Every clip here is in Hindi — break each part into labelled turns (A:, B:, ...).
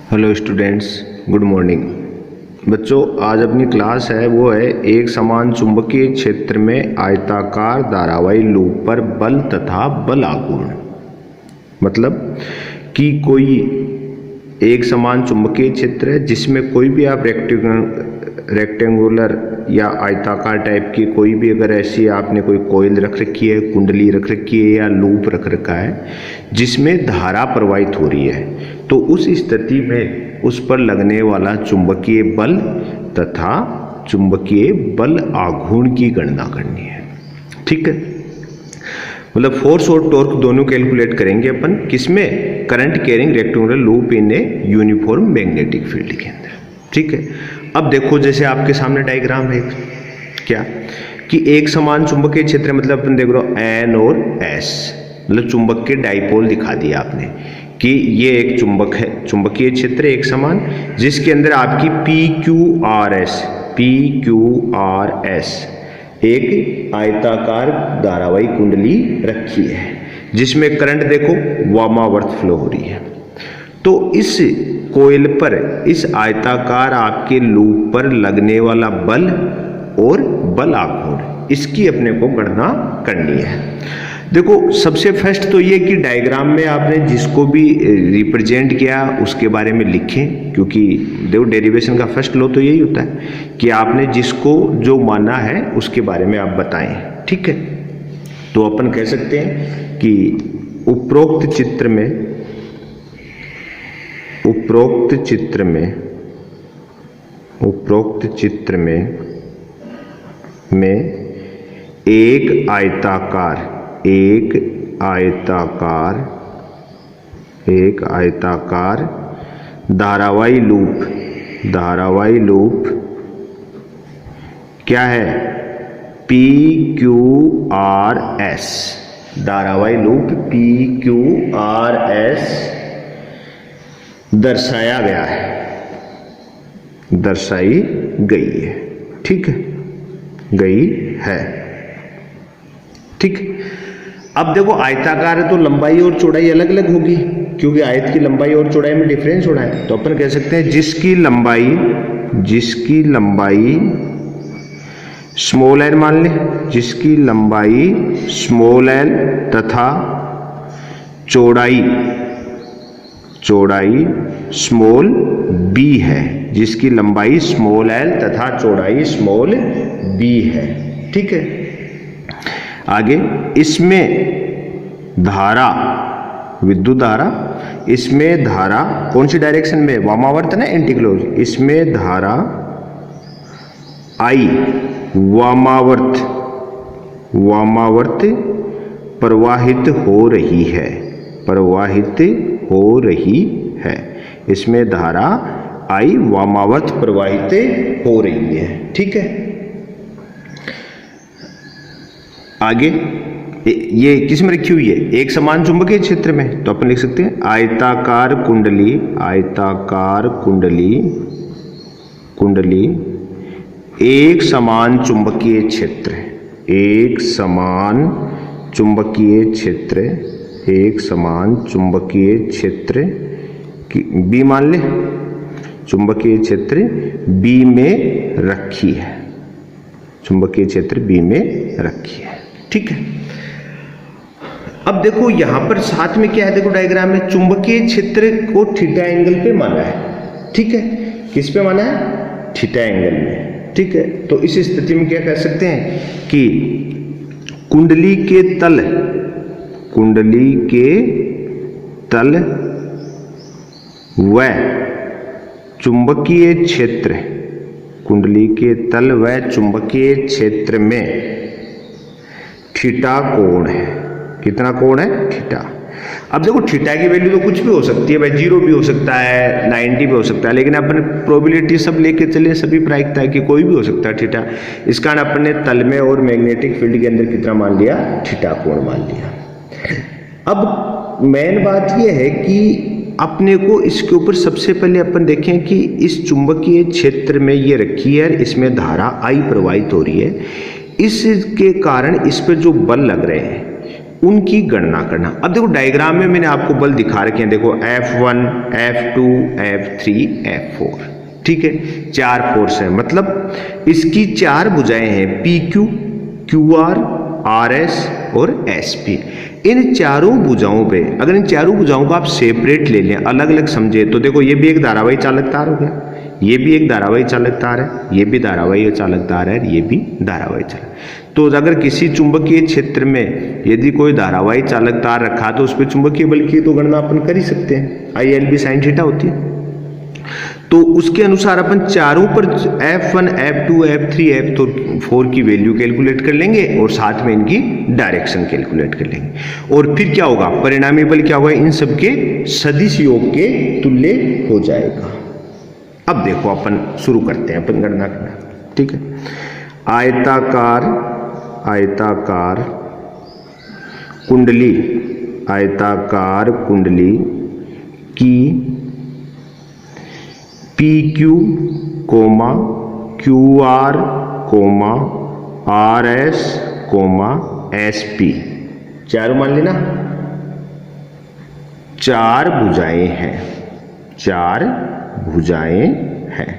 A: Hello students, good morning. बच्चों, आज अपनी क्लास है वो है एक समान चुंबकीय क्षेत्र में आयताकार धारावाही लूप पर बल तथा बल आघूर्ण। मतलब कि कोई एक समान चुंबकीय क्षेत्र है जिसमें कोई भी आप रेक्टेंगुलर या आयताकार टाइप की कोई भी अगर ऐसी आपने कोई कॉइल रख रखी है, कुंडली रख रखी है या लूप रख रखा है जिसमें धारा प्रवाहित हो रही है, तो उस स्थिति में उस पर लगने वाला चुंबकीय बल तथा चुंबकीय बल आघूर्ण की गणना करनी है। ठीक है, मतलब फोर्स और टॉर्क दोनों कैलकुलेट करेंगे अपन किसमें, current carrying rectangular loop in a uniform magnetic field के अंदर। ठीक है, अब देखो जैसे आपके सामने डायग्राम है क्या कि एक समान चुंबकीय क्षेत्र, मतलब अपन देख रहे हो एन और एस, मतलब चुंबक के डाइपोल दिखा दिया आपने कि ये एक चुंबक है, चुंबकीय क्षेत्र एक समान, जिसके अंदर आपकी पी क्यू आर एस एक आयताकार धारावाही कुंडली रखी है जिसमें करंट देखो वामावर्त फ्लो हो रही है। तो इस कोयल पर, इस आयताकार आपके लूप पर लगने वाला बल और बल आघूर्ण, इसकी अपने को गणना करनी है। देखो सबसे फर्स्ट तो ये कि डायग्राम में आपने जिसको भी रिप्रेजेंट किया उसके बारे में लिखें, क्योंकि देखो डेरिवेशन का फर्स्ट लॉ तो यही होता है कि आपने जिसको जो माना है उसके बारे में आप बताएं। ठीक है, तो अपन कह सकते हैं कि उपरोक्त चित्र में एक आयताकार धारावाही लूप क्या है, पी क्यू आर एस, धारावाही loop P Q R S दर्शाया गया है, दर्शाई गई है। ठीक है, गई है। ठीक, अब देखो आयताकार है तो लंबाई और चौड़ाई अलग अलग होगी, क्योंकि आयत की लंबाई और चौड़ाई में डिफरेंस हो रहा है। तो अपन कह सकते हैं जिसकी लंबाई स्मॉल एल मान ले, जिसकी लंबाई स्मॉल एल तथा चौड़ाई स्मॉल बी है, जिसकी लंबाई स्मॉल एल तथा चौड़ाई स्मॉल बी है। ठीक है, आगे इसमें धारा, विद्युत धारा, इसमें धारा कौन सी डायरेक्शन में, वामावर्त ना एंटीक्लॉक, इसमें धारा आई वामावर्त प्रवाहित हो रही है, इसमें धारा आई वामावर्त प्रवाहित हो रही है। ठीक है, आगे ये किस में रखी हुई है, एक समान चुंबकीय क्षेत्र में, तो अपन लिख सकते हैं आयताकार कुंडली एक समान चुंबकीय क्षेत्र की बी मान ले, चुंबकीय क्षेत्र बी में रखी है, ठीक है। अब देखो यहां पर साथ में क्या है, देखो डायग्राम में चुंबकीय क्षेत्र को थीटा एंगल पे माना है। ठीक है, किस पे माना है, थीटा एंगल में। ठीक है, तो इस स्थिति में क्या कह सकते हैं कि कुंडली के तल व चुंबकीय क्षेत्र में थीटा कोण है। कितना कोण है, थीटा। अब देखो थीटा की वैल्यू तो कुछ भी हो सकती है भाई, 0 भी हो सकता है, 90 भी हो सकता है, लेकिन अपन प्रोबेबिलिटी सब लेके चले, सभी प्रायिकता है कि कोई भी हो सकता है थीटा। इस कारण अपन ने तल में और मैग्नेटिक फील्ड के अंदर कितना मान लिया, थीटा कोण मान लिया। अब मेन बात यह है कि अपने को इसके ऊपर सबसे पहले अपन देखें कि इस चुंबकीय क्षेत्र में ये रखी है, इसमें धारा आई प्रवाहित हो रही है, इसके कारण इस पे जो बल लग रहे हैं उनकी गणना करना। अब देखो डायग्राम में मैंने आपको बल दिखा रखे हैं, देखो F1, F2, F3, F4, ठीक है, 4 फोर्स है, मतलब इसकी 4 भुजाएं हैं, PQ, QR, RS और SP। इन चारों भुजाओं पे अगर इन चारों भुजाओं को आप सेपरेट ले लें, अलग अलग समझे, तो देखो ये भी एक धारावाही चालक तार हो गया, ये भी एक धारावाही चालक तार है, ये भी धारावाही चालक तार है, ये भी धारावाही चालक। तो अगर किसी चुंबकीय क्षेत्र में यदि कोई धारावाही चालक तार रखा तो उस पर चुंबकीय बल की तो गणना अपन कर ही सकते हैं, ILB sin थीटा होती है। तो उसके अनुसार अपन चारों पर F1, F2, F3, F4 की वैल्यू कैलकुलेट कर लेंगे और साथ में इनकी डायरेक्शन कैलकुलेट कर लेंगे, और फिर क्या होगा, परिणामी बल क्या होगा, इन सबके सदिश योग के तुल्य हो जाएगा। अब देखो अपन शुरू करते हैं अपन गणना करना, ठीक है। आयताकार कुंडली, आयताकार कुंडली की PQ, QR, RS, SP, चारों मान लेना, 4 भुजाएं हैं, 4 भुजाएं हैं।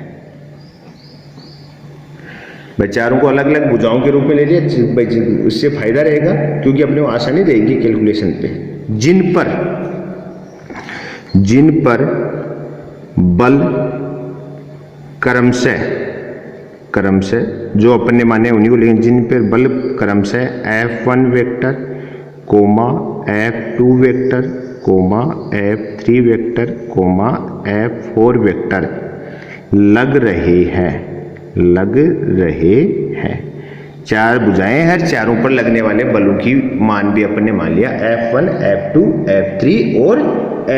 A: भाई चारों को अलग अलग भुजाओं के रूप में ले लिया, उससे फायदा रहेगा क्योंकि अपने को आसानी रहेगी कैलकुलेशन पे। जिन पर बल क्रमशः जो अपन ने माने उन्हीं को, लेकिन जिन पर बल क्रमशः F1 vector, F2 vector, F3 vector, F4 vector लग रहे हैं। 4 भुजाएं, हर चारों पर लगने वाले बलों की मान भी अपन ने मान लिया, F1, F2, F3 और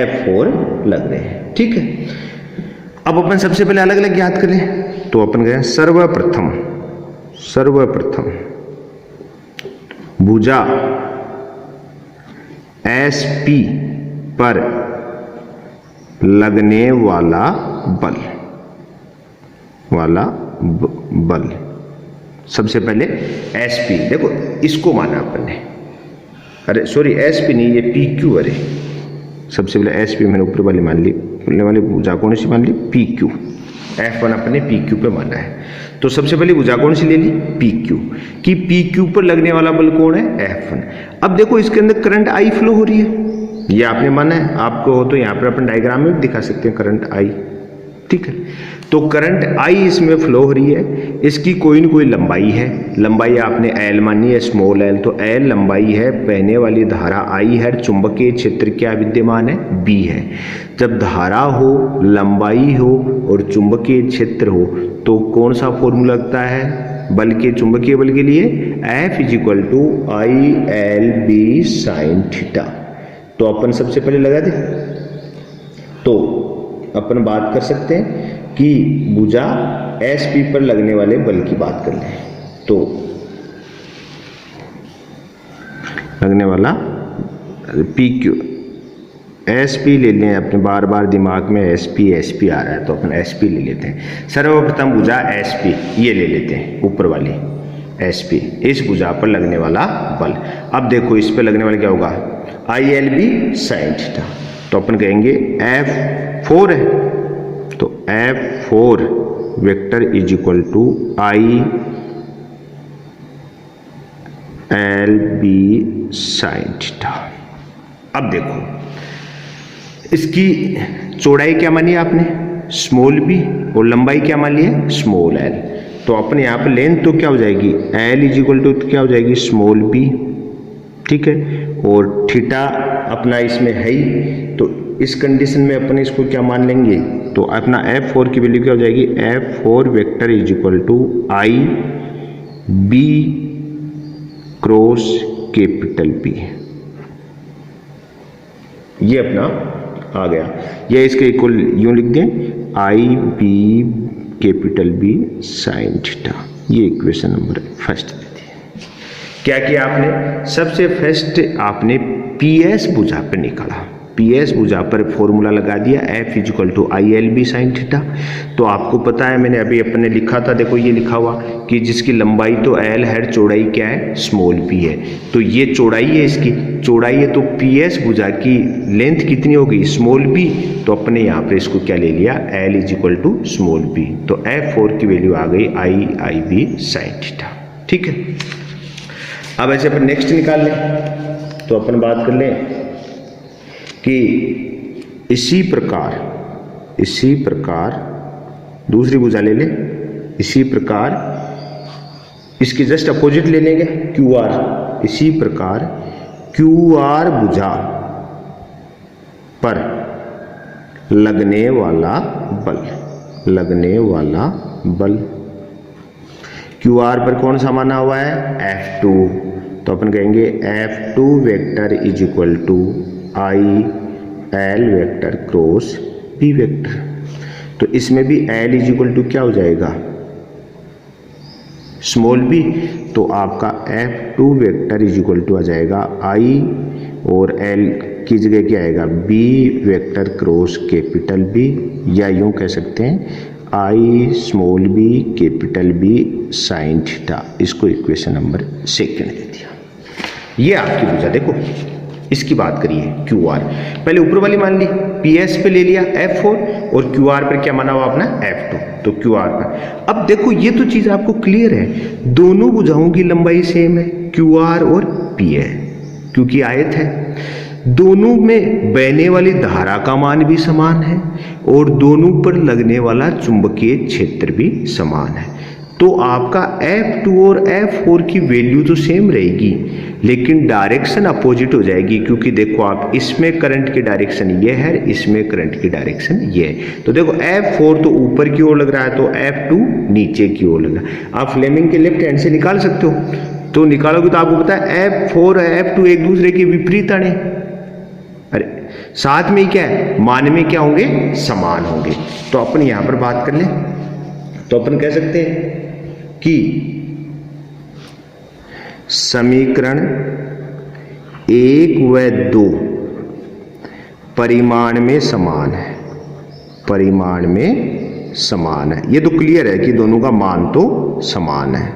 A: F4 लग रहे हैं, ठीक है। अब अपन सबसे पहले अलग अलग याद करें, तो अपन गए सर्वप्रथम भुजा SP पर लगने वाला बल सबसे पहले SP, देखो इसको माना अपन ने, अरे सॉरी SP नहीं, ये PQ, अरे सबसे पहले SP मैंने ऊपर वाली मान ली, खुलने वाली भुजा कौन सी मान ली, PQ। F1 अपने PQ पे माना है, तो सबसे पहले भुजा कौन सी ले ली, PQ, कि PQ पर लगने वाला बल कौन है, F1। अब देखो इसके अंदर करंट I फ्लो हो रही है, ये आपने माना है, आपको हो तो यहाँ पर अपन डायग्राम में दिखा सकते हैं करंट I, ठीक है। तो करंट I इसमें फ्लो हो रही है, इसकी कोई न कोई लंबाई है, लंबाई आपने L मानी है, स्मॉल l, तो L लंबाई है, बहने वाली धारा I है, चुंबकीय क्षेत्र क्या विद्यमान है, B है। जब धारा हो, लंबाई हो और चुंबकीय क्षेत्र हो तो कौन सा फॉर्मूला लगता है बल के, चुंबकीय बल के लिए, F = ILB sin थीटा। तो अपन सबसे पहले लगा दे, तो अपन बात कर सकते हैं कि भुजा SP पर लगने वाले बल की बात कर लें, तो लगने वाला PQ, SP ले लें, अपने बार बार दिमाग में SP आ रहा है तो अपन SP ले लेते हैं। सर्वप्रथम भुजा SP ये ले लेते हैं, ऊपर वाली SP, इस भुजा पर लगने वाला बल। अब देखो इस पर लगने वाला क्या होगा, ILB sin थीटा, तो अपन कहेंगे F4 है, तो F4 vector = ILB sin theta. अब देखो इसकी चौड़ाई क्या मानी आपने, स्मॉल b, और लंबाई क्या मान ली है, स्मॉल l। तो अपन यहाँ पर लेंथ तो क्या हो जाएगी, L क्या हो जाएगी, स्मॉल b, ठीक है, और थीटा अपना इसमें है ही, तो इस कंडीशन में अपन इसको क्या मान लेंगे, तो अपना F4 की वैल्यू क्या हो जाएगी, F4 vector = IB cross capital B। ये अपना आ गया, ये इसके इक्वल यूं लिख दें, IB capital B sin theta. ये इक्वेशन नंबर फर्स्ट देती है। क्या किया आपने, सबसे फर्स्ट आपने PS भुजा पे निकाला, PS भुजा पर फॉर्मूला लगा दिया F is equal to ILB sine theta. तो आपको पता है मैंने अभी अपने लिखा था, देखो ये लिखा हुआ कि जिसकी लंबाई तो L है, चौड़ाई क्या है, स्मॉल p है। तो ये चौड़ाई है, इसकी चौड़ाई है, तो PS भुजा की लेंथ कितनी होगी, स्मॉल p। तो अपने यहाँ पे इसको क्या ले लिया, L is equal to small p। तो F4 की वैल्यू आ गई IIB साइन थीटा। ठीक है, अब ऐसे अपन नेक्स्ट निकाल लें। तो अपन बात कर लें कि इसी प्रकार दूसरी भुजा ले ले, इसी प्रकार इसकी जस्ट अपोजिट ले लेंगे QR। इसी प्रकार QR भुजा पर लगने वाला बल QR पर कौन सा माना हुआ है, F2। तो अपन कहेंगे F2 vector is equal to IL vector cross B vector. तो इसमें भी L इज इक्वल टू क्या हो जाएगा, स्मॉल b। तो आपका F2 vector is equal to आ जाएगा I और L की जगह क्या आएगा, B vector cross capital B, या यूं कह सकते हैं I small b capital B sine theta. इसको इक्वेशन नंबर 2 दे दिया। ये आपकी भुजा देखो, इसकी बात करिए QR, पहले ऊपर वाली मान ली, PS पे ले लिया F4 और QR पर क्या माना हुआ अपना F2। तो QR पर अब देखो, ये तो चीज आपको क्लियर है, दोनों भुजाओं की लंबाई सेम है, QR और P है, क्योंकि आयत है। दोनों में बहने वाली धारा का मान भी समान है और दोनों पर लगने वाला चुंबकीय क्षेत्र भी समान है। तो आपका F2 और F4 की वैल्यू तो सेम रहेगी, लेकिन डायरेक्शन अपोजिट हो जाएगी, क्योंकि देखो आप इसमें करंट की डायरेक्शन ये है, इसमें करंट की डायरेक्शन ये है। तो देखो F4 तो ऊपर की ओर लग रहा है, तो F2 नीचे की ओर लग रहा है। आप फ्लेमिंग के लेफ्ट हैंड से निकाल सकते हो, तो निकालोगे तो आपको पता है F4 और F2 एक दूसरे के विपरीत आने, अरे साथ में क्या है, मान में क्या होंगे, समान होंगे। तो अपन यहां पर बात कर ले, तो अपन कह सकते हैं कि समीकरण 1 व 2 परिमाण में समान है, परिमाण में समान है। ये तो क्लियर है कि दोनों का मान तो समान है।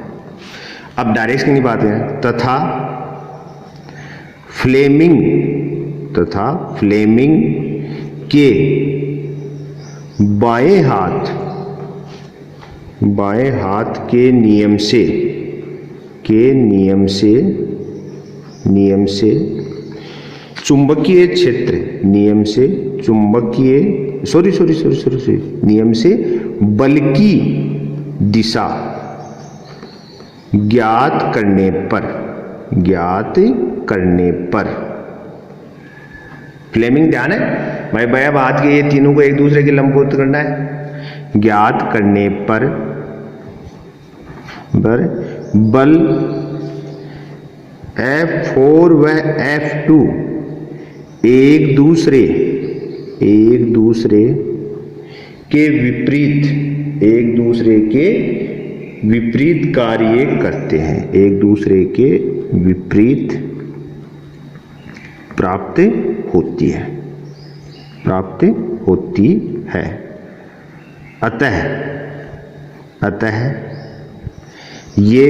A: अब डायरेक्शन की बात है, तथा फ्लेमिंग के बाएं हाथ के नियम से चुंबकीय क्षेत्र नियम से बल की दिशा ज्ञात करने पर फ्लेमिंग ध्यान है भाई, बाया हाथ के ये तीनों को एक दूसरे के लंबवत करना है। ज्ञात करने पर बल F4 व F2 एक दूसरे के विपरीत कार्य करते हैं, एक दूसरे के विपरीत प्राप्त होती है। अतः ये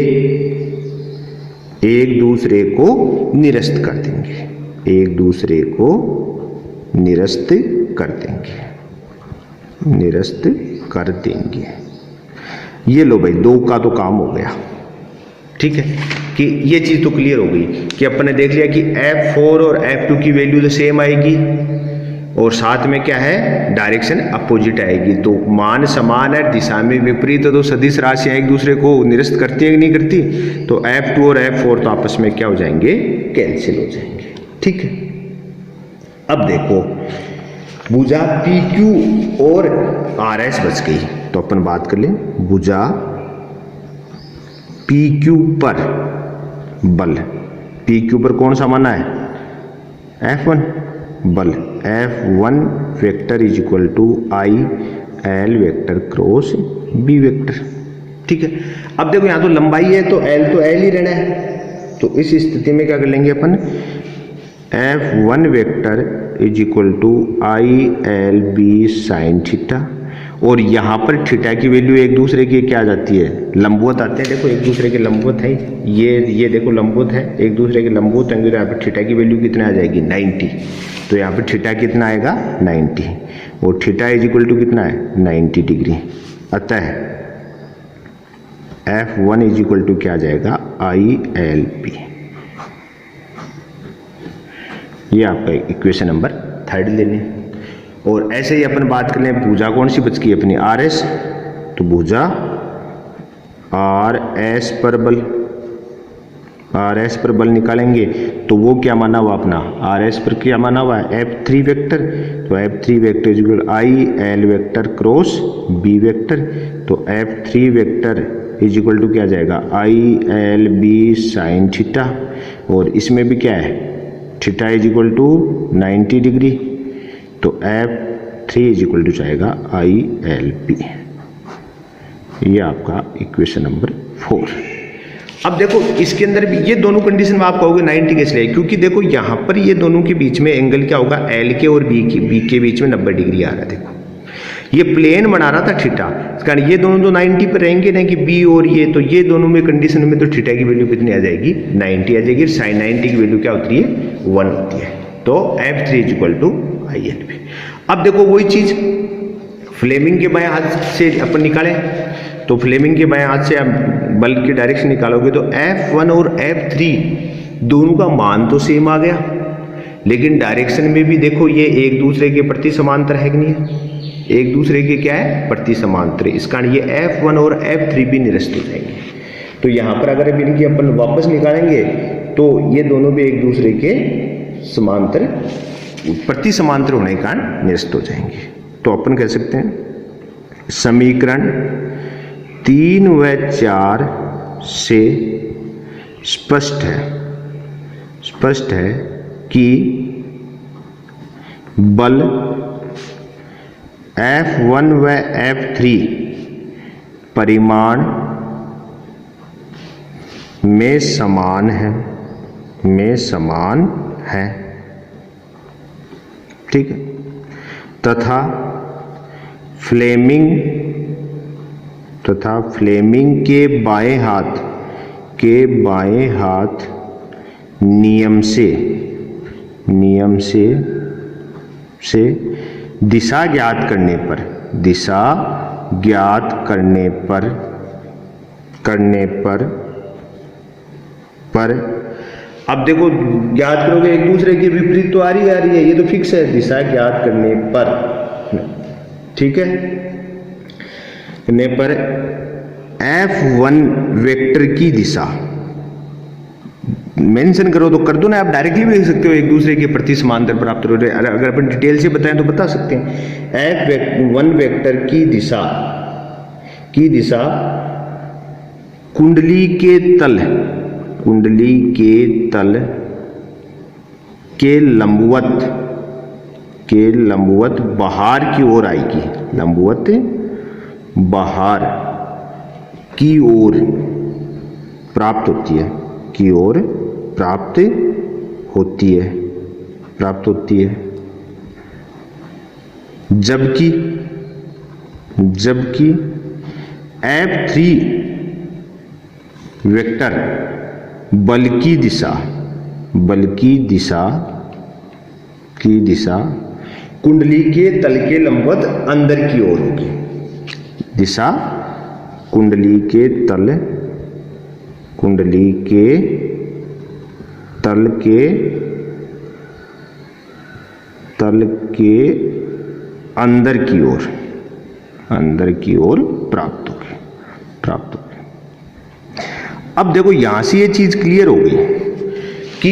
A: एक दूसरे को निरस्त कर देंगे। ये लो भाई, 2 का तो काम हो गया। ठीक है, कि ये चीज तो क्लियर हो गई कि अपन ने देख लिया कि F4 और F2 की वैल्यू तो सेम आएगी और साथ में क्या है, डायरेक्शन अपोजिट आएगी। तो मान समान है, दिशा में विपरीत है, तो सदिश राशियां एक दूसरे को निरस्त करती है कि नहीं करती। तो F2 और F4 तो आपस में क्या हो जाएंगे, कैंसिल हो जाएंगे। ठीक है, अब देखो भुजा PQ और RS बच गई। तो अपन बात कर ले, भुजा PQ पर बल, PQ पर कौन सा माना है, F1 बल, F1 vector is equal to IL vector cross B vector. ठीक है, अब देखो यहां तो लंबाई है तो L ही रहना है। तो इस स्थिति में क्या कर लेंगे अपन, F1 vector is equal to ILB sine theta, और यहाँ पर थीटा की वैल्यू एक दूसरे की क्या आ जाती है, लंबवत आते हैं। देखो एक दूसरे के लंबवत है, ये देखो लंबवत है, एक दूसरे के लंबवत होंगे तो यहाँ पर थीटा की वैल्यू कितना आ जाएगी 90। तो यहाँ पर थीटा कितना आएगा 90, और थीटा इज इक्वल टू कितना है 90 डिग्री। अतः F1 इज इक्वल टू क्या आ जाएगा ILB। ये आपका इक्वेशन नंबर 3 ले लें। और ऐसे ही अपन बात कर लें भुजा कौन सी बच गई अपनी RS, तो भुजा RS पर बल, RS पर बल निकालेंगे तो वो क्या माना हुआ अपना RS पर क्या माना हुआ है F3 वेक्टर। तो F3 vector is equal IL vector cross B vector. तो F3 vector is equal to क्या आ जाएगा ILB साइन थीटा, और इसमें भी क्या है theta is equal to 90 degree. तो F3 इज इक्वल टू जाएगा ILB। ये आपका इक्वेशन नंबर 4। अब देखो इसके अंदर भी ये दोनों कंडीशन में आप कहोगे 90 कैसे लिए, क्योंकि देखो यहाँ पर ये दोनों के बीच में एंगल क्या होगा L के और B के बीच में 90 डिग्री आ रहा है। देखो ये प्लेन बना रहा था थीटा, कारण ये दोनों तो 90 पर रहेंगे ना कि B और ये, तो ये दोनों में कंडीशन में तो थीटा की वैल्यू कितनी आ जाएगी 90 आ जाएगी। साइन 90 की वैल्यू क्या होती है 1 होती है। तो F3 is equal to ILB। अब देखो वही चीज फ्लेमिंग के बाएं हाथ से अपन निकालें, तो फ्लेमिंग के बाएं हाथ से आप बल की डायरेक्शन निकालोगे तो F1 और F3 दोनों का मान तो सेम आ गया, लेकिन डायरेक्शन में भी देखो ये एक दूसरे के प्रति समांतर है कि नहीं है, एक दूसरे के क्या है प्रति समांतर। इस कारण ये F1 और F3 भी निरस्त हो जाएंगे। तो यहाँ पर अगर इनकी अपन वापस निकालेंगे तो ये दोनों भी एक दूसरे के समांतर प्रति समांतर होने के कारण निरस्त हो जाएंगे। तो अपन कह सकते हैं समीकरण 3 व 4 से स्पष्ट है कि बल F1 व F3 परिमाण में समान है, ठीक है, तथा फ्लेमिंग के बाएं हाथ नियम से दिशा ज्ञात करने पर अब देखो ज्ञात करोगे एक दूसरे के विपरीत तो आ रही है, ये तो फिक्स है दिशा ज्ञात करने पर, ठीक है, करने पर F1 वेक्टर की दिशा मेंशन करो तो कर दो ना, आप डायरेक्टली भी लिख सकते हो एक दूसरे के प्रति समांतर प्राप्त हो रहे। अगर अपन डिटेल से बताएं तो बता सकते हैं F1 वेक्टर की दिशा कुंडली के तल के लंबवत बाहर की ओर आएगी, लंबवत बाहर की ओर प्राप्त होती है, जबकि F3 वेक्टर बल की दिशा कुंडली के तल के लंबवत अंदर की ओर होगी। दिशा कुंडली के तल के अंदर की ओर प्राप्त होगी। अब देखो यहां से ये चीज क्लियर हो गई कि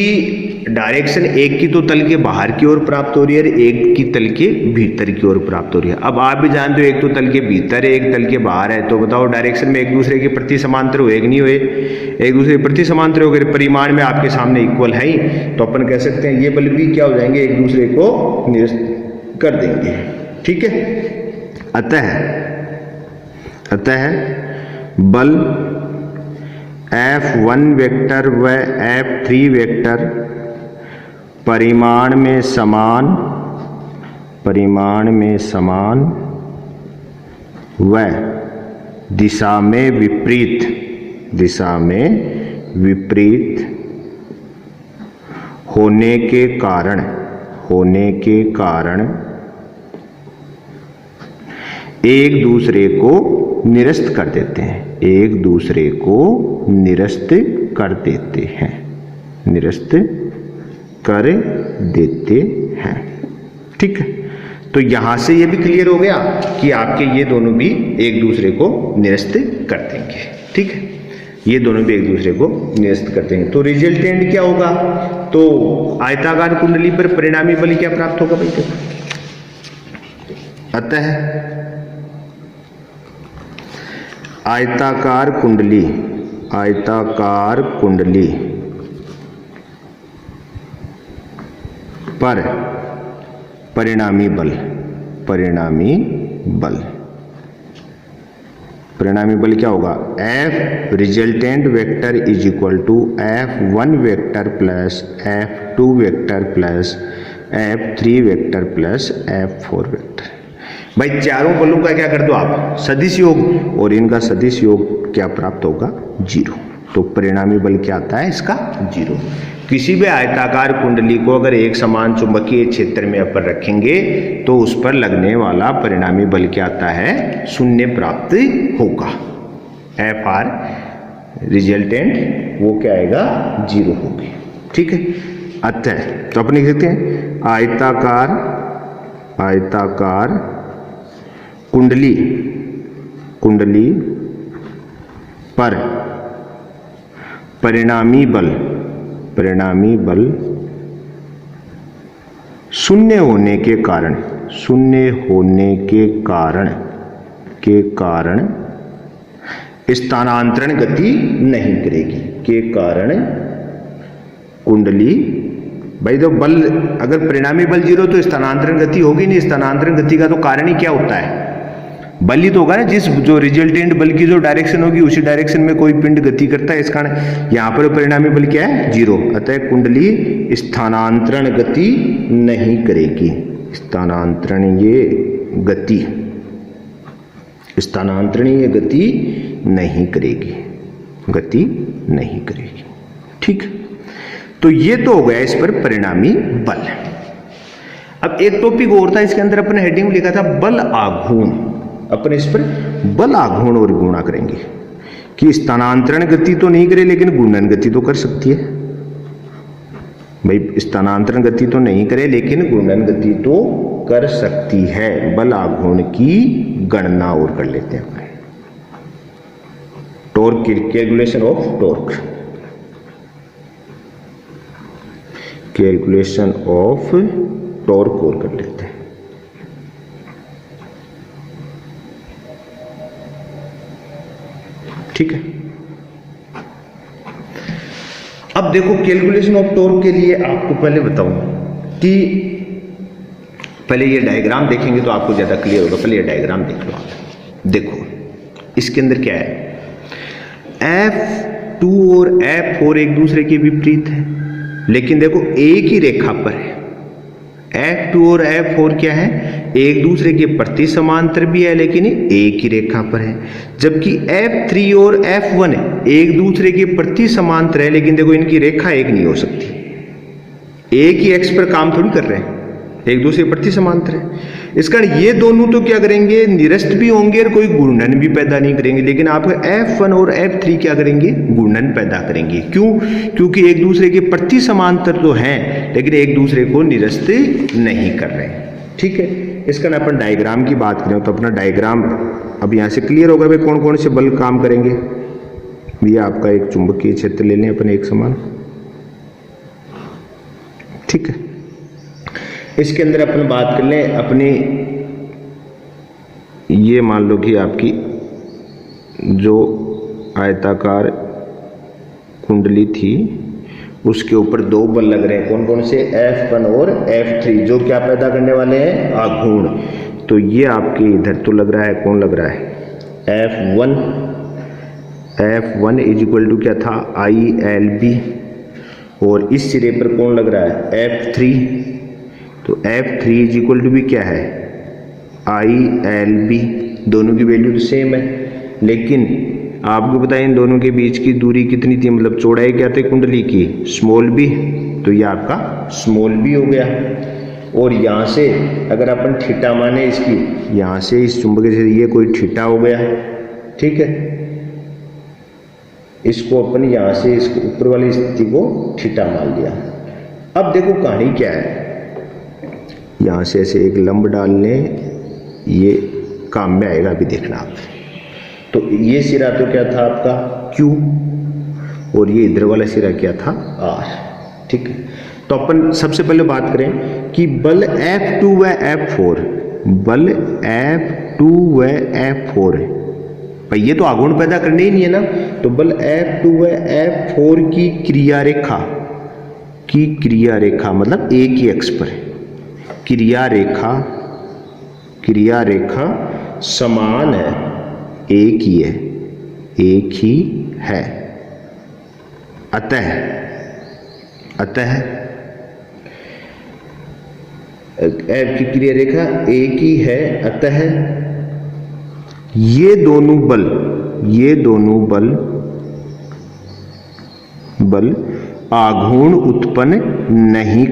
A: डायरेक्शन एक की तो तल के बाहर की ओर प्राप्त हो रही है, एक की तल के भीतर की ओर प्राप्त हो रही है। अब आप भी जानते हो एक तो तल के भीतर है, एक तल के बाहर है, तो बताओ डायरेक्शन में एक दूसरे के प्रति समांतर हुए कि नहीं हुए, एक दूसरे के प्रति समांतर हो गए, परिमाण में आपके सामने इक्वल है ही, तो अपन कह सकते हैं ये बल भी क्या हो जाएंगे एक दूसरे को निरस्त कर देंगे, ठीक है। अतः बल F1 वेक्टर व F3 वेक्टर परिमाण में समान परिमाण में समान व दिशा में विपरीत होने के कारण एक दूसरे को निरस्त कर देते हैं, निरस्त कर देते हैं। ठीक है, तो यहां से ये भी क्लियर हो गया कि आपके ये दोनों भी एक दूसरे को निरस्त कर देंगे। ठीक है, ये दोनों भी एक दूसरे को निरस्त करते हैं। तो रिजल्टेंट क्या होगा? तो आयताकार कुंडली पर परिणामी बल क्या प्राप्त होगा भाई? देखो, अतः आयताकार कुंडली पर परिणामी बल क्या होगा? F resultant vector is equal to F1 vector plus F2 vector plus F3 vector plus F4 vector. भाई चारों बलों का क्या कर दो आप? सदिश योग, और इनका सदिश योग क्या प्राप्त होगा? 0। तो परिणामी बल क्या आता है इसका? 0। किसी भी आयताकार कुंडली को अगर एक समान चुंबकीय क्षेत्र में अपन रखेंगे तो उस पर लगने वाला परिणामी बल क्या आता है? 0 प्राप्त होगा। FR रिजल्टेंट वो क्या आएगा? 0 होगी। ठीक है, अतः तो अपन लिख सकते हैं आयताकार कुंडली पर परिणामी बल 0 होने के कारण स्थानांतरण गति नहीं करेगी कुंडली। भाई तो बल अगर परिणामी बल 0 तो स्थानांतरण गति होगी नहीं। स्थानांतरण गति का तो कारण ही क्या होता है? बल ही तो होगा ना। जो रिजल्टेंट बल की जो डायरेक्शन होगी उसी डायरेक्शन में कोई पिंड गति करता है। इस कारण यहाँ पर परिणामी बल क्या है? 0। अतः कुंडली स्थानांतरण गति नहीं करेगी। स्थानांतरणीय गति नहीं करेगी। ठीक, तो ये तो हो गया इस पर परिणामी बल। अब एक टॉपिक और था इसके अंदर, अपने हेडिंग में लिखा था बल आघूर्ण। अपन इस पर बल आघूर्ण और गुणा करेंगे कि स्थानांतरण गति तो नहीं करे लेकिन घूर्णन गति तो कर सकती है। भाई स्थानांतरण गति तो नहीं करे लेकिन घूर्णन गति तो कर सकती है। बल आघूर्ण की गणना और कर लेते हैं। टॉर्क, कैलकुलेशन ऑफ टॉर्क और कर लेते हैं। ठीक है, अब देखो कैलकुलेशन ऑफ टॉर्क के लिए आपको पहले बताऊं कि पहले ये डायग्राम देखेंगे तो आपको ज्यादा क्लियर होगा। पहले ये डायग्राम देख लो आप। देखो इसके अंदर क्या है? F2 और F4 एक दूसरे के विपरीत है, लेकिन देखो एक ही रेखा पर है। F2 और F4 क्या है? एक दूसरे के प्रति समांतर भी है लेकिन एक ही रेखा पर है। जबकि F3 और F1 एक दूसरे के प्रति समांतर है लेकिन देखो इनकी रेखा एक नहीं हो सकती। एक ही एक्स पर काम थोड़ी कर रहे हैं, एक दूसरे के प्रति समांतर है। इस कारण ये दोनों तो क्या करेंगे? निरस्त भी होंगे और कोई घूर्णन भी पैदा नहीं करेंगे। लेकिन आपके F1 और F3 क्या करेंगे? घूर्णन पैदा करेंगे। क्यों? क्योंकि एक दूसरे के प्रति समांतर तो हैं लेकिन एक दूसरे को निरस्त नहीं कर रहे हैं। ठीक है, इसका ना अपन डायग्राम की बात करें तो अपना डायग्राम अब यहां से क्लियर होगा भाई कौन कौन से बल काम करेंगे। ये आपका एक चुंबकीय क्षेत्र ले लें अपन एक समान। ठीक है, इसके अंदर अपन बात कर लें अपनी, ये मान लो कि आपकी जो आयताकार कुंडली थी उसके ऊपर दो बल लग रहे हैं। कौन कौन से? F1 और F3, जो क्या पैदा करने वाले हैं? आघूर्ण। तो ये आपके इधर तो लग रहा है, कौन लग रहा है? F1 इज इक्वल टू क्या था? ILB। और इस सिरे पर कौन लग रहा है? F3। तो F3 इज इक्वल टू भी क्या है ILB, दोनों की वैल्यू तो सेम है, लेकिन आपको पता है इन दोनों के बीच की दूरी कितनी थी, मतलब चौड़ाई क्या थी कुंडली की, स्मॉल बी, तो ये आपका स्मॉल बी हो गया। और यहाँ से अगर अपन थीटा माने इसकी, यहाँ से इस चुंबक से ये कोई थीटा हो गया, ठीक है, इसको अपन यहाँ से इसको ऊपर वाली स्थिति को थीटा मान लिया। अब देखो कहानी क्या है, यहाँ से ऐसे एक लंब डालने, ये काम में आएगा, अभी देखना आप। तो ये सिरा तो क्या था आपका Q, और ये इधर वाला सिरा क्या था R, ठीक है। तो अपन सबसे पहले बात करें कि बल F2 व F4, बल F2 व F4 है भाई, ये तो आघूर्ण पैदा करने ही नहीं है ना, तो बल F2 व F4 की क्रिया रेखा मतलब एक ही अक्ष पर है, क्रिया रेखा समान है, एक ही है, अतः F की क्रिया रेखा एक ही है, अतः ये दोनों बल आघूर्ण उत्पन्न नहीं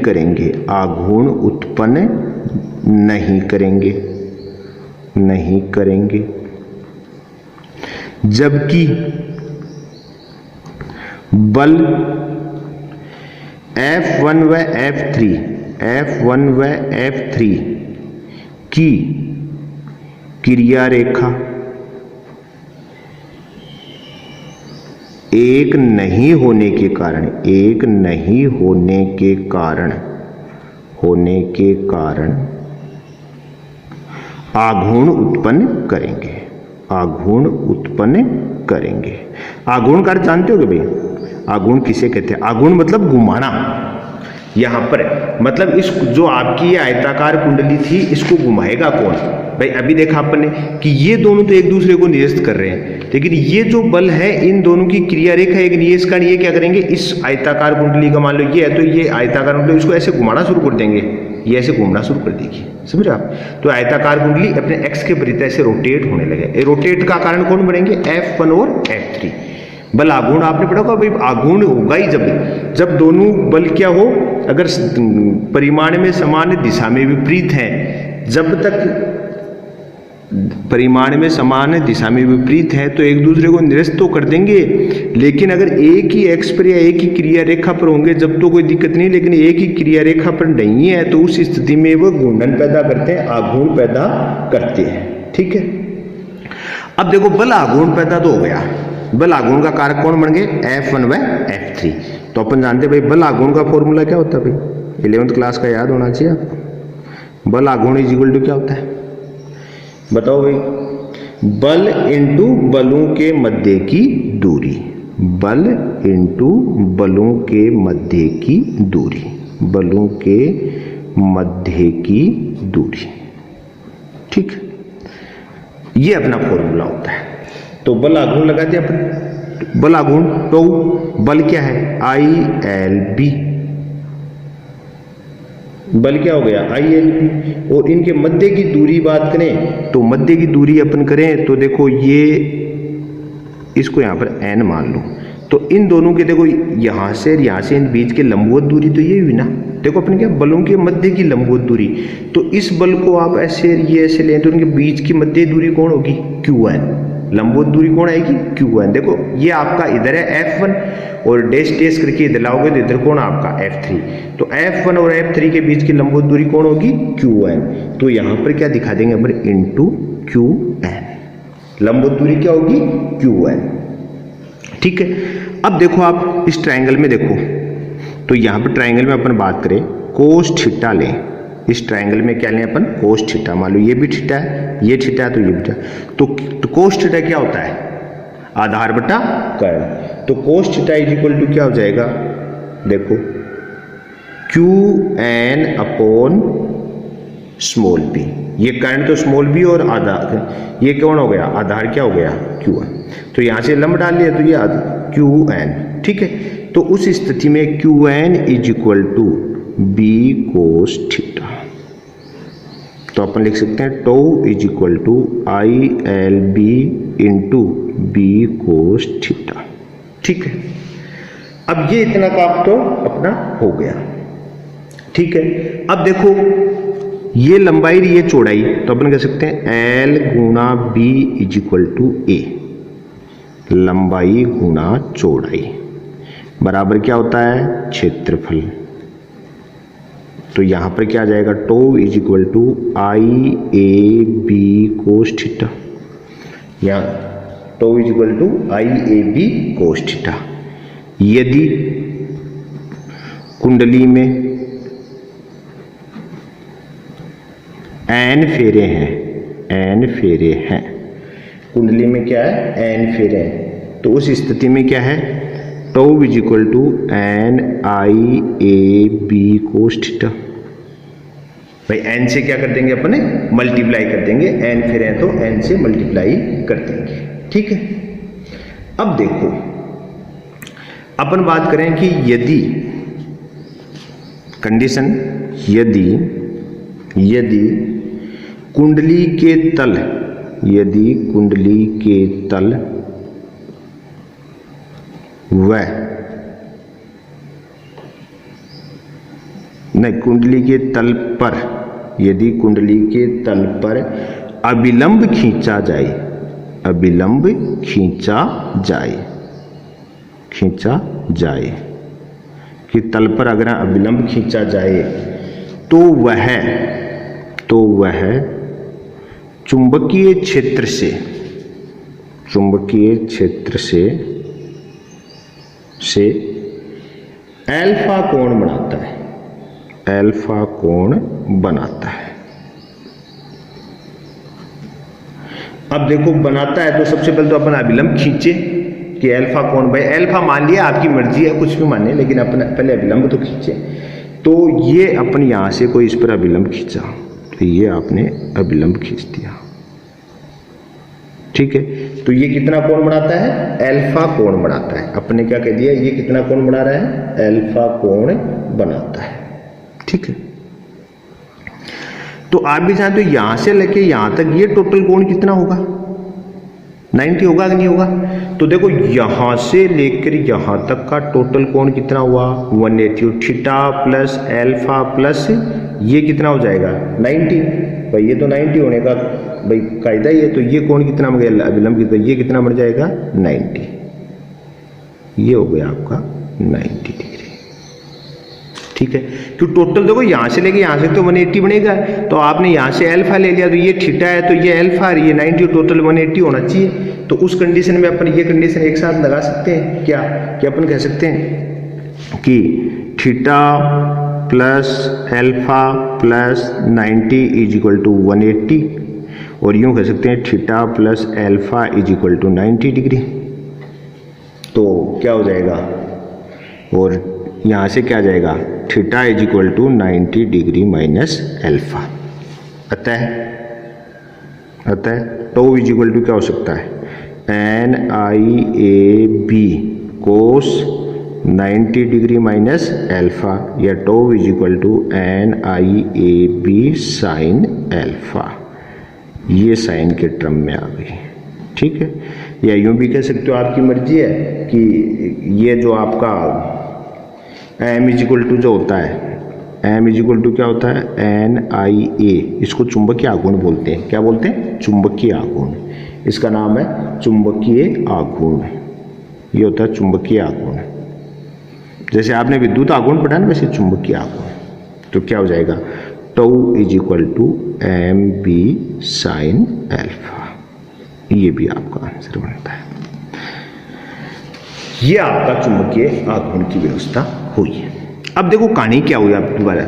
A: करेंगे, जबकि बल F1 व F3 की क्रिया रेखा एक नहीं होने के कारण आघूर्ण उत्पन्न करेंगे। आघूर्ण का अर्थ जानते हो कि भाई, आघूर्ण किसे कहते हैं? आघूर्ण मतलब घुमाना, यहां पर मतलब इस जो आपकी ये आयताकार कुंडली थी इसको घुमाएगा कौन भाई? अभी देखा आपने कि ये दोनों तो एक दूसरे को निरस्त कर रहे हैं, लेकिन ये जो बल है इन दोनों की क्रिया रेखा एक नहीं है, इस कारण ये क्या करेंगे, इस आयताकार कुंडली का मान लो ये है, तो ये आयताकार कुंडली इसको ऐसे घुमाना शुरू कर देंगे, ये ऐसे घूमना शुरू कर देगी, समझ रहे आप? तो आयताकार कुंडली अपने एक्स के विपरीत ऐसे रोटेट होने लगे। रोटेट का कारण कौन बनेंगे? F1 और F3। बल आघूर्ण आपने पढ़ा होगा भाई, आघूर्ण होगा ही जब दोनों बल क्या हो, अगर परिमाण में समान दिशा में विपरीत है, जब तक परिमाण में समान दिशा में विपरीत है तो एक दूसरे को निरस्त तो कर देंगे, लेकिन अगर एक ही एक्स पर या एक ही क्रिया रेखा पर होंगे जब तो कोई दिक्कत नहीं, लेकिन एक ही क्रिया रेखा पर नहीं है तो उस स्थिति में वो घूर्णन पैदा करते हैं, आघूर्ण पैदा करते हैं, ठीक है। अब देखो बल आघूर्ण पैदा तो हो गया, बल आघूर्ण का कारक कौन बन गए? F1 व F3। तो अपन जानते भाई बल आघूर्ण का फॉर्मूला क्या होता है भाई, 11th क्लास का याद होना चाहिए आपको। बल आघूर्ण इज इक्वल टू क्या होता है बताओ भाई? बल इंटू बलों के मध्य की दूरी, बल इंटू बलों के मध्य की दूरी, बलों के मध्य की दूरी, ठीक, ये अपना फॉर्मूला होता है। तो बल आघूर्ण लगाते हैं अपन, बल आघूर्ण तो बल क्या है? ILB, बल क्या हो गया? ILB। और इनके मध्य की दूरी बात करें तो मध्य की दूरी अपन करें तो देखो ये इसको यहां पर n मान लो, तो इन दोनों के देखो यहां से इन बीच के लंबवत दूरी तो ये हुई ना, देखो अपन क्या बलों के मध्य की लंबवत दूरी, तो इस बल को आप ऐसे ये ऐसे लें तो उनके बीच की मध्य दूरी कौन होगी? QN। लंबवत दूरी कौन आएगी? QN। देखो ये आपका इधर है F1 और डैश डैश करके इधर लाओगे तो इधर कौन आपका F3, तो F1 और F3 के बीच की लंबवत दूरी कौन होगी? QN। तो यहां पर क्या दिखा देंगे अपन? इंटू QN, लंबवत दूरी क्या होगी? QN, ठीक है। अब देखो आप इस ट्रायंगल में देखो, तो यहां पर ट्रायंगल में अपन बात करें कोस थीटा लें, इस ट्रायंगल में क्या लें अपन? Cos theta. मान लो ये भी थीटा है, ये थीटा है, तो ये भी थीटा, तो कोस थीटा क्या होता है? आधार बटा कर्ण। तो cos theta is equal to क्या हो जाएगा? देखो QN अपॉन स्मॉल p, ये कर्ण तो स्मॉल b और आधार, ये कौन हो गया? आधार क्या हो गया? QN। तो यहां से लंब डाल लिया तो ये QN, ठीक है। तो उस स्थिति में QN is equal to B cos theta. तो अपन लिख सकते हैं tau is equal to I L B into B cos theta. ठीक है, अब ये इतना काम तो अपना हो गया। ठीक है, अब देखो ये लंबाई ये चौड़ाई, तो अपन कह सकते हैं एल गुना B is equal to A, लंबाई गुना चौड़ाई बराबर क्या होता है क्षेत्रफल। तो यहां पर क्या आ जाएगा, tau is equal to I A B cos theta, यहाँ tau is equal to I A B cos theta. यदि कुंडली में एन फेरे हैं, एन फेरे हैं, कुंडली में क्या है एन फेरे हैं, तो उस स्थिति में क्या है tau is equal to N I A B cos theta. भाई एन से क्या कर देंगे अपने मल्टीप्लाई कर देंगे, एन फेरे हैं तो एन से मल्टीप्लाई कर देंगे। ठीक है, अब देखो अपन बात करें कि यदि कंडीशन, यदि कुंडली के तल, यदि कुंडली के तल वह नहीं कुंडली के तल पर, यदि कुंडली के तल पर अभिलंब खींचा जाए, अभिलंब खींचा जाए, खींचा जाए कि तल पर अगर अभिलंब खींचा जाए तो वह चुंबकीय क्षेत्र से, चुंबकीय क्षेत्र से अल्फा कोण बनाता है, अल्फा कोण बनाता है। अब देखो बनाता है तो सबसे पहले तो अपन अभिलंब खींचे कि अल्फा कोण, भाई अल्फा मान लिया, आपकी मर्जी है कुछ भी माने, लेकिन अपन पहले अभिलंब तो खींचे। तो ये अपन यहां से कोई इस पर अभिलंब खींचा, तो ये आपने अभिलंब खींच दिया। ठीक है, तो ये कितना कोण बनाता है अल्फा कोण बनाता है। अपने क्या कह दिया, ये कितना कोण बना रहा है अल्फा कोण बनाता है। ठीक है, तो आप भी चाहें तो यहां से लेके यहां तक ये टोटल कोण कितना होगा 90 होगा कि नहीं होगा। तो देखो यहां से लेकर यहां तक का टोटल कोण कितना हुआ 180, थीटा प्लस अल्फा प्लस ये कितना हो जाएगा 90। भाई ये तो 90 होने का भाई कायदा ही है, तो ये कोण कितना बन गया अभिलंब की, तो ये कितना बन जाएगा 90, ये हो गया आपका 90 डिग्री। ठीक है, तो टोटल देखो यहां से लेके यहां से तो 180 बनेगा, तो आपने यहां से अल्फा ले लिया, तो ये थीटा है तो ये अल्फा और ये 90, टोटल 180 होना चाहिए। तो उस कंडीशन में अपन ये कंडीशन एक साथ लगा सकते हैं क्या, कि अपन कह सकते हैं कि theta plus alpha plus 90 is equal to 180, और यूं कह सकते हैं theta plus alpha is equal to 90 degree. तो क्या हो जाएगा, और यहां से क्या जाएगा theta is equal to 90 degree minus alpha. अतः टो इज इक्वल टू क्या हो सकता है N I A B cos 90 degree minus alpha, या tau is equal to N I A B sine alpha. ये साइन के टर्म में आ गई। ठीक है, या यूं भी कह सकते हो, आपकी मर्जी है कि ये जो आपका एम इज इक्वल टू जो होता है, एम इज इक्वल टू क्या होता है एन आई ए, इसको चुंबकीय आघूर्ण बोलते हैं। क्या बोलते हैं चुंबकीय आघूर्ण, इसका नाम है चुंबकीय आघूर्ण। ये होता है चुंबकीय आघूर्ण, जैसे आपने विद्युत आघूर्ण पढ़ा ना वैसे चुंबकीय आघूर्ण। तो क्या हो जाएगा tau is equal to M B sine alpha, ये भी आपका आंसर बनता है। ये आपका चुंबकीय आघूर्ण की व्यवस्था हुई है। अब देखो कहानी क्या हुई आप दोबारा,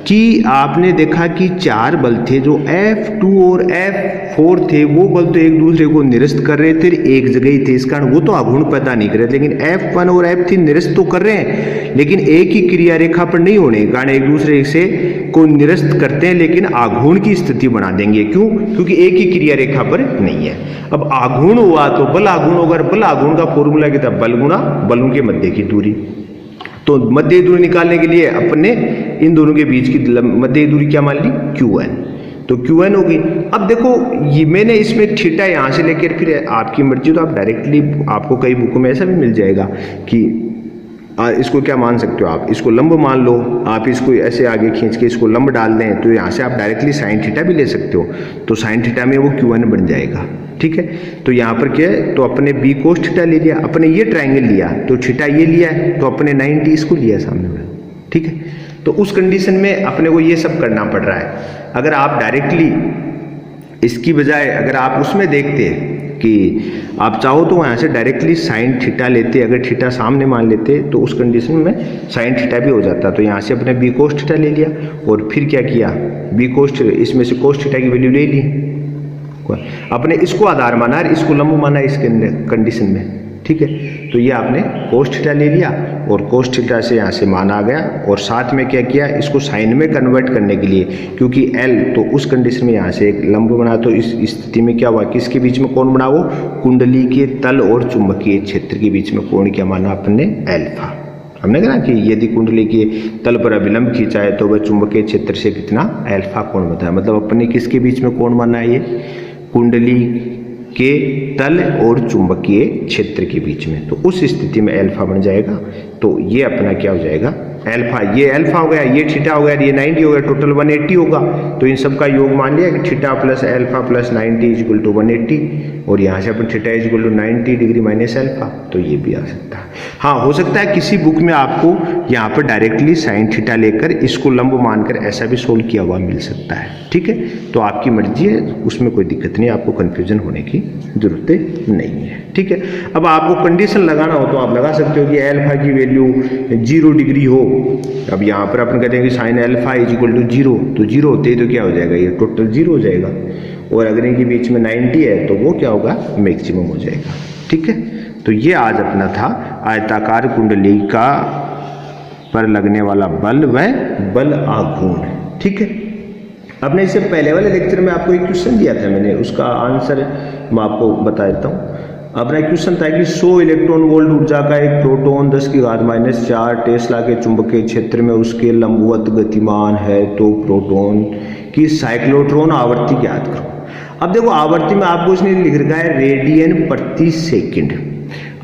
A: कि आपने देखा कि चार बल थे जो F2 और F4 थे, वो बल तो एक दूसरे को निरस्त कर रहे थे, एक जगह ही थे, इस कारण वो तो आघूर्ण पैदा नहीं कर रहे, लेकिन F1 और F3 निरस्त तो कर रहे हैं, लेकिन एक ही क्रिया रेखा पर नहीं होने के कारण एक दूसरे से को निरस्त करते हैं, लेकिन आघूर्ण की स्थिति बना देंगे। क्यों? क्योंकि एक ही क्रिया रेखा पर नहीं है। अब आघूर्ण हुआ तो बल आघूर्ण होगा, बल आघूर्ण का फॉर्मूला क्या था बल गुणा बलों के मध्य की दूरी। तो मध्य दूरी निकालने के लिए अपने इन दोनों के बीच की मध्य दूरी क्या मान ली Qn। तो Qn होगी। अब देखो ये मैंने इसमें थीटा यहाँ से लेकर, फिर आपकी मर्जी, तो आप डायरेक्टली, आपको कई बुकों में ऐसा भी मिल जाएगा कि इसको क्या मान सकते हो आप, इसको लंब मान लो, आप इसको ऐसे आगे खींच के इसको लंब डाल दें, तो यहाँ से आप डायरेक्टली साइन थीटा भी ले सकते हो, तो साइन थीटा में वो Qn बन जाएगा। ठीक है, तो यहाँ पर क्या है, तो अपने b cos थीटा ले लिया, अपने ये ट्रायंगल लिया तो थीटा ये लिया है, तो अपने 90 इसको लिया सामने में। ठीक है, तो उस कंडीशन में अपने को ये सब करना पड़ रहा है। अगर आप डायरेक्टली इसकी बजाय अगर आप उसमें देखते कि आप चाहो तो यहाँ से डायरेक्टली साइन थीटा लेते, अगर थीटा सामने मान लेते तो उस कंडीशन में साइन थीटा भी हो जाता। तो यहाँ से अपने b cos थीटा ले लिया और फिर क्या किया, b cos, इसमें से cos थीटा की वैल्यू ले ली, अपने इसको आधार माना और इसको लंब माना इस कंडीशन में। ठीक है, तो ये आपने cos थीटा ले लिया और cos थीटा से यहाँ से मान आ गया, और साथ में क्या किया, इसको साइन में कन्वर्ट करने के लिए, क्योंकि L तो उस कंडीशन में यहाँ से एक लंब बना, तो इस स्थिति में क्या हुआ, किसके बीच में कोण बना, वो कुंडली के तल और चुंबकीय क्षेत्र के बीच में कोण क्या माना अपने, अल्फा। हमने कहा कि यदि कुंडली के तल पर अभिलंब खींचा है तो वह चुंबकीय क्षेत्र से कितना, अल्फा कोण बताया। मतलब अपने किसके बीच में कोण माना है, ये कुंडली के तल और चुंबकीय क्षेत्र के बीच में, तो उस स्थिति में अल्फा बन जाएगा। तो ये अपना क्या हो जाएगा, अल्फा, ये अल्फा हो गया, ये थीटा हो गया, ये 90 हो गया, टोटल 180 होगा। तो इन सब का योग मान लिया कि theta plus alpha plus 90 equal to 180, और यहाँ से अपन theta equal to 90 degree minus alpha, तो ये भी आ सकता है। हाँ, हो सकता है किसी बुक में आपको यहाँ पर डायरेक्टली साइन थीटा लेकर इसको लंब मानकर ऐसा भी सोल्व किया हुआ मिल सकता है। ठीक है, तो आपकी मर्जी है, उसमें कोई दिक्कत नहीं, आपको कन्फ्यूजन होने की जरूरत नहीं है। ठीक है, अब आपको कंडीशन लगाना हो तो आप लगा सकते हो कि अल्फा की वैल्यू 0 डिग्री हो। अब यहाँ पर अपन कहते हैं कि sine alpha is equal to 0, तो 0 होते ही तो क्या हो जाएगा, ये टोटल 0 हो जाएगा, और अगर इनके बीच में 90 है तो वो क्या होगा, मैक्सिमम हो जाएगा। ठीक है, तो ये आज अपना था आयताकार कुंडली का पर लगने वाला बल व बल आघूर्ण। ठीक है, अपने इससे पहले वाले लेक्चर में आपको एक क्वेश्चन दिया था मैंने, उसका आंसर मैं आपको बता देता हूँ। अपना क्वेश्चन था कि 100 इलेक्ट्रॉन वोल्ट ऊर्जा का एक प्रोटॉन 10⁻⁴ टेस्ला के चुंबकीय क्षेत्र में उसके लंबवत गतिमान है, तो प्रोटॉन की साइक्लोट्रॉन आवृत्ति ज्ञात करो। अब देखो आवृत्ति में आपको इसने लिख रखा है रेडियन प्रति सेकंड।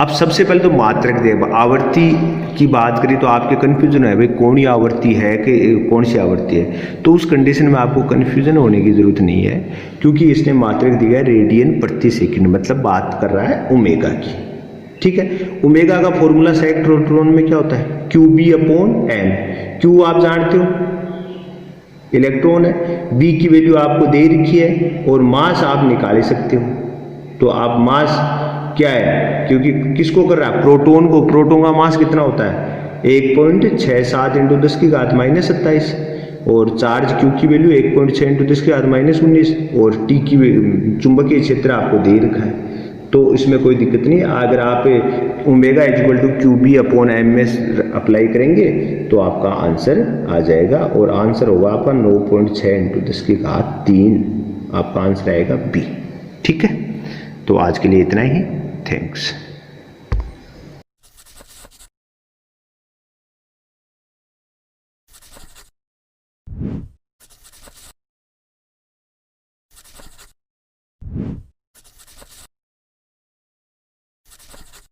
A: अब सबसे पहले तो मात्रक दे, आवृत्ति की बात करें तो आपके कन्फ्यूजन है भाई कौन सी आवृत्ति है कि कौन सी आवृत्ति है, तो उस कंडीशन में आपको कन्फ्यूजन होने की जरूरत नहीं है, क्योंकि इसने मात्रक दिया है रेडियन प्रति सेकंड, मतलब बात कर रहा है ओमेगा की। ठीक है, ओमेगा का फॉर्मूला साइक्लोट्रॉन में क्या होता है, QB/N। Q आप जानते हो इलेक्ट्रॉन है, B की वैल्यू आपको दे रखी है, और मास आप निकाल सकते हो। तो आप मास क्या है, क्योंकि किसको कर रहा है, प्रोटॉन को, प्रोटॉन का मास कितना होता है 1.67 × 10⁻⁻27, और चार्ज Q की वैल्यू 1.6 × 10⁻⁻19, और T की चुंबकीय क्षेत्र आपको दे रखा है। तो इसमें कोई दिक्कत नहीं, अगर आप ओमेगा इक्वल टू QB/M में अप्लाई करेंगे तो आपका आंसर आ जाएगा, और आंसर होगा आपका 9.6 × 10⁻³ आपका आंसर आएगा B। ठीक है, तो आज के लिए इतना ही, थैंक्स।